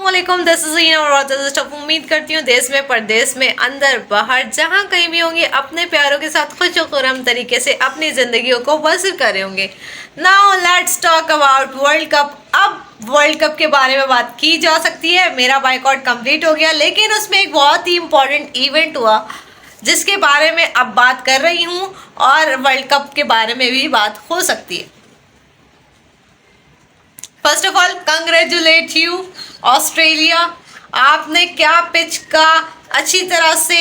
अस्सलामुअलैकुम, this is ईना और उम्मीद करती हूँ देश में परदेश में अंदर बाहर जहाँ कहीं भी होंगे अपने प्यारों के साथ खुश खुर्रम तरीके से अपनी जिंदगियों को बसर कर रहे होंगे। Now let's talk about world cup. अब वर्ल्ड कप के बारे में बात की जा सकती है। मेरा बाइकआउट कंप्लीट हो गया, लेकिन उसमें एक बहुत ही इंपॉर्टेंट इवेंट हुआ जिसके बारे में अब बात कर रही हूँ और वर्ल्ड कप के बारे में भी बात हो सकती है। First of all congratulate you Australia, आपने क्या पिच का अच्छी तरह से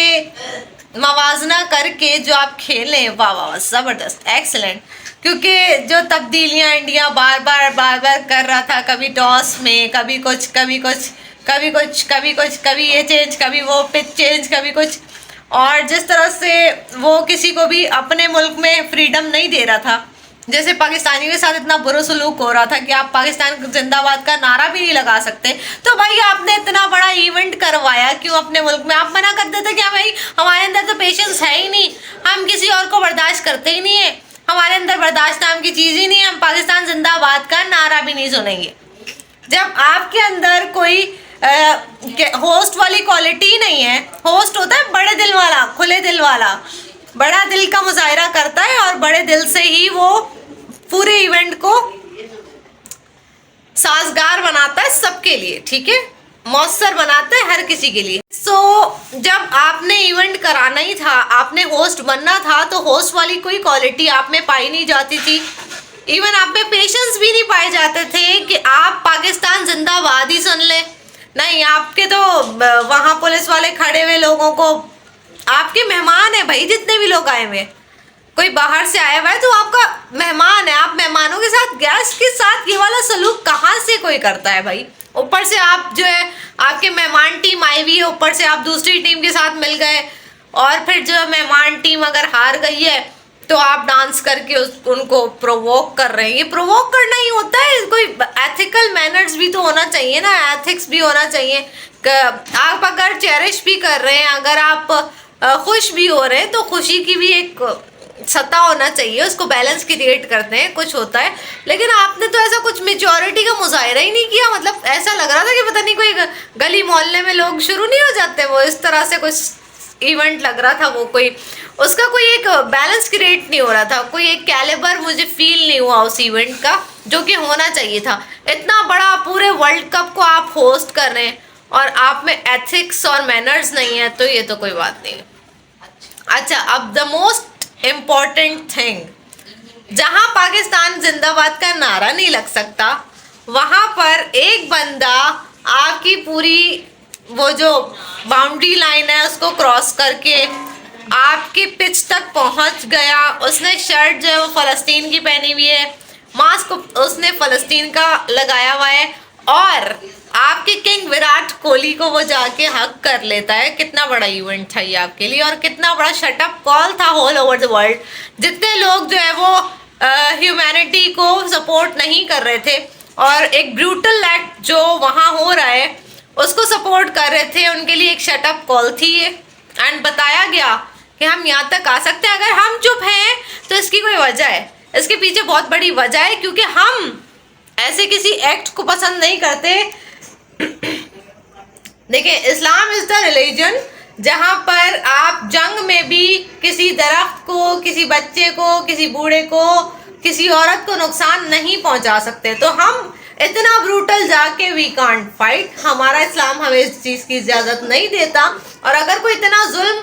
मवाजना करके जो आप खेले, वाह वाह ज़बरदस्त, एक्सेलेंट। क्योंकि जो तब्दीलियां इंडिया बार बार कर रहा था, कभी टॉस में कभी कुछ कभी कुछ कभी कुछ कभी कुछ, कभी ये चेंज कभी वो पिच चेंज कभी कुछ, और जिस तरह से वो किसी को भी अपने मुल्क में फ्रीडम नहीं दे रहा था, जैसे पाकिस्तानियों के साथ इतना बुरा सलूक हो रहा था कि आप पाकिस्तान जिंदाबाद का नारा भी नहीं लगा सकते। तो भाई आपने इतना बड़ा इवेंट करवाया क्यों अपने मुल्क में? आप मना कर देते क्या भाई हमारे अंदर तो पेशेंस है ही नहीं, हम किसी और को बर्दाश्त करते ही नहीं है, हमारे अंदर बर्दाश्त नाम की चीज़ ही नहीं है, हम पाकिस्तान जिंदाबाद का नारा भी नहीं सुनेंगे। जब आपके अंदर कोई होस्ट वाली क्वालिटी नहीं है, होस्ट होता है बड़े दिल वाला, खुले दिल वाला, बड़ा दिल का मुजाहरा करता है और बड़े दिल से ही वो पूरे इवेंट को साजगार बनाता है सबके लिए, ठीक है, मौसर बनाता है हर किसी के लिए। जब आपने इवेंट कराना ही था, आपने होस्ट बनना था, तो होस्ट वाली कोई क्वालिटी आप में पाई नहीं जाती थी। इवन आप में पेशेंस भी नहीं पाए जाते थे कि आप पाकिस्तान जिंदाबाद ही सुन ले। नहीं, आपके तो वहां पुलिस वाले खड़े हुए लोगों को, आपके मेहमान है भाई, जितने भी लोग आए हुए, कोई बाहर से आया हुआ है तो आपका मेहमान है, आप मेहमानों के साथ, गेस्ट के साथ ये वाला सलूक कहाँ से कोई करता है भाई? ऊपर से आप जो है, आपके मेहमान टीम आई हुई है, ऊपर से आप दूसरी टीम के साथ मिल गए, और फिर जो मेहमान टीम अगर हार गई है तो आप डांस करके उनको प्रोवोक कर रहे हैं। ये प्रोवोक करना ही होता है? कोई एथिकल मैनर्स भी तो होना चाहिए ना, एथिक्स भी होना चाहिए। आप अगर चेरिश भी कर रहे हैं, अगर आप खुश भी हो रहे हैं, तो खुशी की भी एक सत्ता होना चाहिए, उसको बैलेंस क्रिएट करते हैं, कुछ होता है। लेकिन आपने तो ऐसा कुछ मेच्योरिटी का मुजाहिरा ही नहीं किया। मतलब ऐसा लग रहा था कि पता नहीं कोई गली मोहल्ले में लोग शुरू नहीं हो जाते, वो इस तरह से कुछ इवेंट लग रहा था, वो कोई उसका कोई एक बैलेंस क्रिएट नहीं हो रहा था, कोई एक कैलिबर मुझे फील नहीं हुआ उस इवेंट का जो कि होना चाहिए था। इतना बड़ा पूरे वर्ल्ड कप को आप होस्ट कर रहे हैं और आप में एथिक्स और मैनर्स नहीं है, तो ये तो कोई बात नहीं। अच्छा, अब द मोस्ट इम्पॉर्टेंट थिंग, जहां पाकिस्तान जिंदाबाद का नारा नहीं लग सकता, वहां पर एक बंदा आपकी पूरी वो जो बाउंड्री लाइन है उसको क्रॉस करके आपके पिच तक पहुंच गया। उसने शर्ट जो है वो फ़लस्तीन की पहनी हुई है, मास्क उसने फ़लस्तीन का लगाया हुआ है, और आपके किंग विराट कोहली को वो जाके हक कर लेता है। कितना बड़ा इवेंट था ये आपके लिए, और कितना बड़ा शटअप कॉल था ऑल ओवर द वर्ल्ड। जितने लोग जो है वो ह्यूमैनिटी को सपोर्ट नहीं कर रहे थे और एक ब्रूटल एक्ट जो वहाँ हो रहा है उसको सपोर्ट कर रहे थे, उनके लिए एक शटअप कॉल थी ये। एंड बताया गया कि हम यहाँ तक आ सकते हैं, अगर हम चुप हैं तो इसकी कोई वजह है, इसके पीछे बहुत बड़ी वजह है, क्योंकि हम ऐसे किसी एक्ट को पसंद नहीं करते। देखिए, इस्लाम इज द रिलीजन जहाँ पर आप जंग में भी किसी दरख्त को, किसी बच्चे को, किसी बूढ़े को, किसी औरत को नुकसान नहीं पहुँचा सकते। तो हम इतना ब्रूटल जाके वी कांट फाइट, हमारा इस्लाम हमें इस चीज़ की इजाज़त नहीं देता। और अगर कोई इतना जुल्म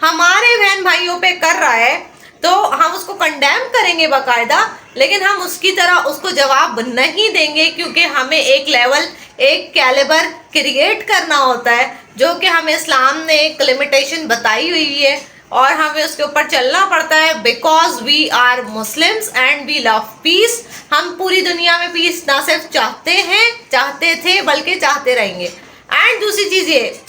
हमारे बहन भाइयों पे कर रहा है तो हम उसको कंडेम करेंगे बाकायदा, लेकिन हम उसकी तरह उसको जवाब नहीं देंगे, क्योंकि हमें एक लेवल, एक कैलिबर क्रिएट करना होता है, जो कि हमें इस्लाम ने एक लिमिटेशन बताई हुई है और हमें उसके ऊपर चलना पड़ता है। Because we are Muslims and we love peace. हम पूरी दुनिया में पीस ना सिर्फ चाहते हैं, चाहते थे, बल्कि चाहते रहेंगे। एंड दूसरी चीज़ ये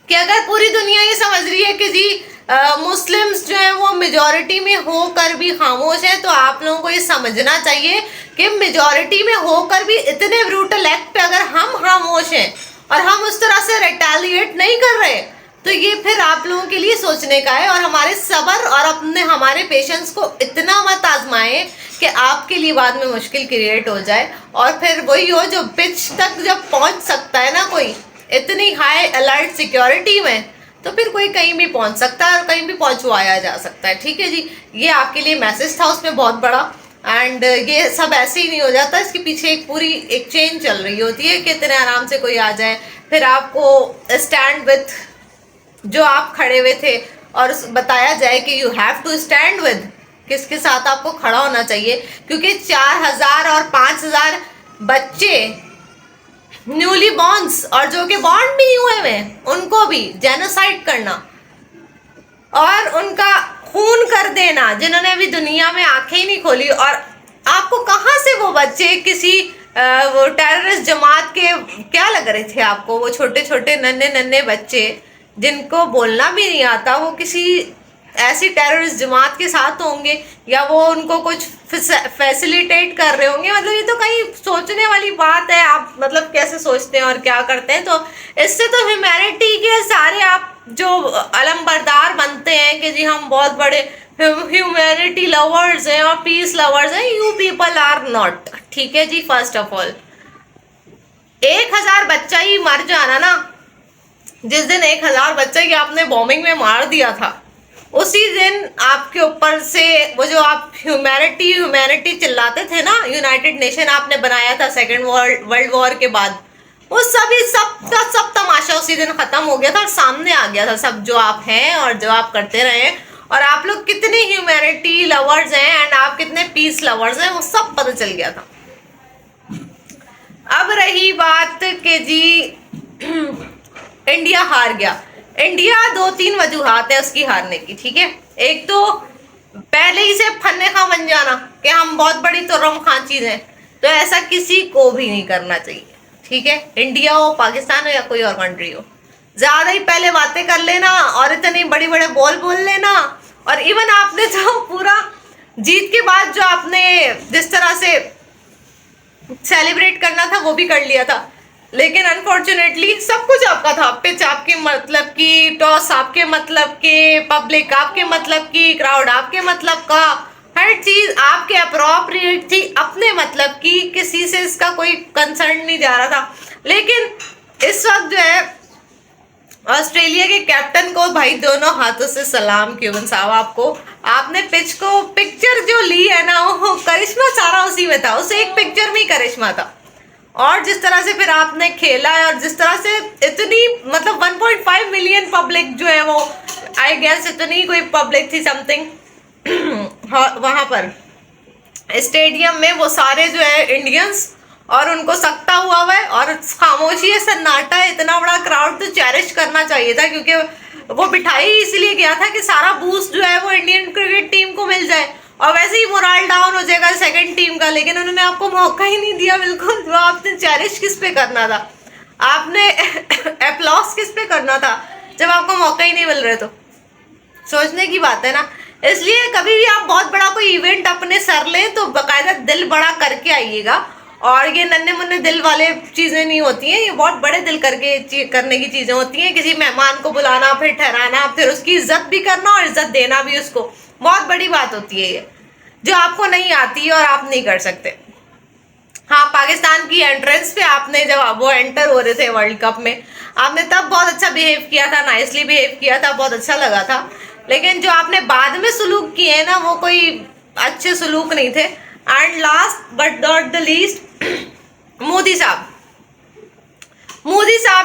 कि अगर पूरी दुनिया ये समझ रही है कि जी मुस्लिम्स जो है वो मेजॉरिटी में होकर भी खामोश है, तो आप लोगों को ये समझना चाहिए कि मेजॉरिटी में होकर भी इतने ब्रूटल एक्ट पे अगर हम खामोश हैं और हम उस तरह से रिटेलिएट नहीं कर रहे, तो ये फिर आप लोगों के लिए सोचने का है। और हमारे सब्र और हमारे पेशेंस को इतना मत आजमाएं कि आपके लिए बाद में मुश्किल क्रिएट हो जाए, और फिर वही हो जो पिच तक जब पहुंच सकता है ना कोई इतनी हाई अलर्ट सिक्योरिटी में, तो फिर कोई कहीं भी पहुंच सकता है और कहीं भी पहुंचवाया जा सकता है। ठीक है जी, ये आपके लिए मैसेज था उसमें बहुत बड़ा। एंड ये सब ऐसे ही नहीं हो जाता, इसके पीछे एक पूरी एक चेन चल रही होती है कि इतने आराम से कोई आ जाए, फिर आपको स्टैंड विथ जो आप खड़े हुए थे और बताया जाए कि you have to stand with, किसके साथ आपको खड़ा होना चाहिए, क्योंकि 4000 और 5000 बच्चे न्यूली बॉर्न्स और जो कि बॉर्न भी नहीं हुए हुए उनको भी जेनोसाइड करना और उनका खून कर देना, जिन्होंने अभी दुनिया में आंखें ही नहीं खोली। और आपको कहाँ से वो बच्चे किसी वो टेररिस्ट जमात के क्या लग रहे थे आपको, वो छोटे छोटे नन्हे नन्हे बच्चे जिनको बोलना भी नहीं आता, वो किसी ऐसी टेररिस्ट जमात के साथ होंगे या वो उनको कुछ फैसिलिटेट कर रहे होंगे। मतलब ये तो कहीं सोचने वाली बात है, आप मतलब कैसे सोचते हैं और क्या करते हैं। तो इससे तो ह्यूमैनिटी के सारे आप जो अलमबरदार बनते हैं कि जी हम बहुत बड़े ह्यूमैनिटी लवर्स हैं और पीस लवर्स हैं, यू पीपल आर नॉट। ठीक है जी, फर्स्ट ऑफ ऑल 1000 बच्चा ही मर जाना ना, जिस दिन 1000 बच्चा ही आपने बॉम्बिंग में मार दिया था, उसी दिन आपके ऊपर से वो जो आप ह्यूमैनिटी चिल्लाते थे ना, यूनाइटेड नेशन आपने बनाया था सेकेंड वर्ल्ड वॉर के बाद, वो सभी सब का सब तमाशा उसी दिन खत्म हो गया था और सामने आ गया था सब जो आप हैं और जो आप करते रहे हैं, और आप लोग कितने ह्यूमैनिटी लवर्स हैं एंड आप कितने पीस लवर्स हैं, वो सब पता चल गया था। अब रही बात कि जी इंडिया हार गया। इंडिया 2-3 वजूहात है उसकी हारने की। ठीक है, एक तो पहले ही से फन्ने खां बन जाना कि हम बहुत बड़ी तुर्रम खां चीज हैं, तो ऐसा किसी को भी नहीं करना चाहिए। ठीक है, इंडिया हो, पाकिस्तान हो या कोई और कंट्री हो, ज्यादा ही पहले बातें कर लेना और इतने बड़े बड़े बोल लेना। और इवन आपने तो पूरा जीत के बाद जो आपने जिस तरह से सेलिब्रेट करना था वो भी कर लिया था, लेकिन अनफॉर्चुनेटली सब कुछ आपका था। पिच आपके मतलब की, टॉस आपके मतलब के, पब्लिक आपके मतलब की, क्राउड आपके मतलब का, हर चीज आपके अप्रोप्रिएट थी, अपने मतलब की, किसी से इसका कोई कंसर्न नहीं जा रहा था। लेकिन इस वक्त जो है ऑस्ट्रेलिया के कैप्टन को भाई दोनों हाथों से सलाम क्यूबन साहब, आपने पिच को पिक्चर जो ली है ना, वो करिश्मा सारा उसी में था, उस एक पिक्चर में ही करिश्मा था। और जिस तरह से फिर आपने खेला है और जिस तरह से इतनी मतलब 1.5 मिलियन पब्लिक जो है वो, आई गेस इतनी कोई पब्लिक थी समथिंग वहां पर स्टेडियम में, वो सारे जो है इंडियंस, और उनको सकता हुआ है और खामोशी है, सन्नाटा है, इतना बड़ा क्राउड तो चेरिश करना चाहिए था, क्योंकि वो बिठाई इसलिए गया था कि सारा बूस्ट जो है वो इंडियन क्रिकेट टीम को मिल जाए और वैसे ही मोरल डाउन हो जाएगा सेकंड टीम का। लेकिन उन्होंने आपको मौका ही नहीं दिया बिल्कुल। तो आपने चेरिश किस पे करना था, आपने अप्लॉस किस पे करना था जब आपको मौका ही नहीं मिल रहे? तो सोचने की बात है ना। इसलिए कभी भी आप बहुत बड़ा कोई इवेंट अपने सर लें तो बाकायदा दिल बड़ा करके आइएगा, और ये नन्हे मुन्ने दिल वाले चीजें नहीं होती हैं, ये बहुत बड़े दिल करके करने की चीजें होती हैं। किसी मेहमान को बुलाना, फिर ठहराना, फिर उसकी इज्जत भी करना और इज्जत देना भी उसको, बहुत बड़ी बात होती है ये, जो आपको नहीं आती है और आप नहीं कर सकते। हाँ, पाकिस्तान की एंट्रेंस पे आपने जब वो एंटर हो रहे थे वर्ल्ड कप में, आपने तब बहुत अच्छा बिहेव किया था, नाइसली बिहेव किया था, बहुत अच्छा लगा था। लेकिन जो आपने बाद में सुलूक किए हैं ना, वो कोई अच्छे सुलूक नहीं थे। And last but not the least, Modi साहब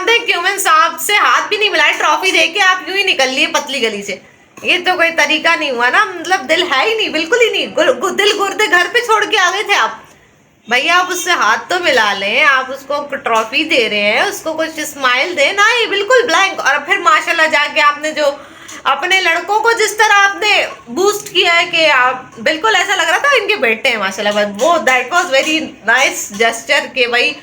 ने क्यूमन साहब से हाथ भी नहीं मिलाया, ट्रॉफी देके आप यूं ही निकल लिए पतली गली से। ये तो कोई तरीका नहीं हुआ ना, मतलब दिल है ही नहीं, बिल्कुल ही नहीं। दिल गुर्दे घर पे छोड़ के आ गए थे आप भैया। आप उससे हाथ तो मिला लें, आप उसको ट्रॉफी दे रहे हैं, उसको कुछ स्माइल दें ना, ये बिल्कुल ब्लैंक। और फिर माशाल्लाह जाके आपने जो अपने लड़कों को जिस तरह आपने बूस्ट किया है कि आप बिल्कुल ऐसा लग रहा था इनके बेटे हैं माशाल्लाह, वो that was very nice gesture के भाई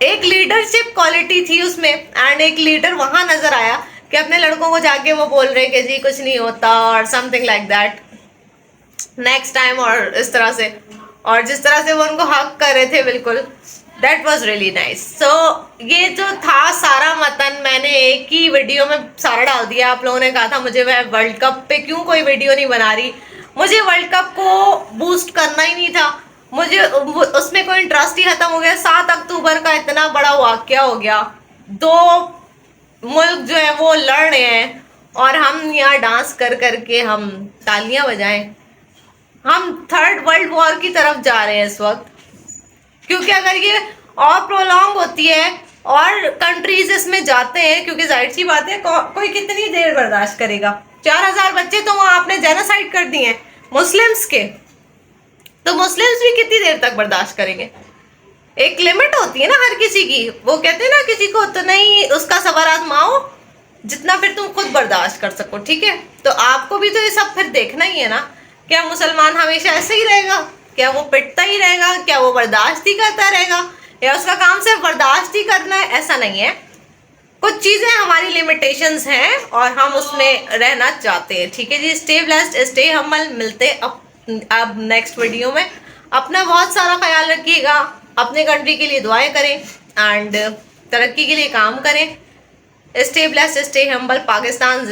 एक लीडरशिप क्वालिटी थी उसमें। एंड एक लीडर वहां नजर आया कि अपने लड़कों को जाके वो बोल रहे कि जी कुछ नहीं होता और something like that next time, और इस तरह से, और जिस तरह से वो उनको हक कर रहे थे बिल्कुल, दैट वॉज रियली नाइस। सो ये जो था सारा मतन मैंने एक ही वीडियो में सारा डाल दिया। आप लोगों ने कहा था मुझे मैं वर्ल्ड कप पे क्यों कोई वीडियो नहीं बना रही, मुझे वर्ल्ड कप को बूस्ट करना ही नहीं था, मुझे उसमें कोई इंटरेस्ट ही खत्म हो गया। 7 अक्टूबर का इतना बड़ा वाकया हो गया, 2 मुल्क जो है वो लड़ रहे हैं और हम यहाँ डांस कर करके हम तालियां बजाएं। हम 3rd वर्ल्ड वॉर की तरफ जा रहे हैं इस वक्त, क्योंकि अगर ये और प्रोलॉन्ग होती है और कंट्रीज इसमें जाते हैं, क्योंकि जाहिर सी बात है कोई कितनी देर बर्दाश्त करेगा। 4000 बच्चे तो वहां आपने जेनोसाइड कर दिए हैं मुस्लिम्स के, तो मुस्लिम्स भी कितनी देर तक बर्दाश्त करेंगे? एक लिमिट होती है ना हर किसी की। वो कहते हैं ना किसी को तो नहीं उसका सबर आजमाओ जितना फिर तुम खुद बर्दाश्त कर सको, ठीक है? तो आपको भी तो ये सब फिर देखना ही है ना। क्या मुसलमान हमेशा ऐसे ही रहेगा? क्या वो पिटता ही रहेगा? क्या वो बर्दाश्त ही करता रहेगा? या उसका काम सिर्फ बर्दाश्त ही करना है? ऐसा नहीं है, कुछ चीजें हमारी लिमिटेशंस हैं और हम उसमें रहना चाहते हैं, ठीक है जी। Stay blessed, stay humble. मिलते अब नेक्स्ट वीडियो में। अपना बहुत सारा ख्याल रखिएगा, अपने कंट्री के लिए दुआएं करें एंड तरक्की के लिए काम करें। Stay blessed, stay humble. Pakistan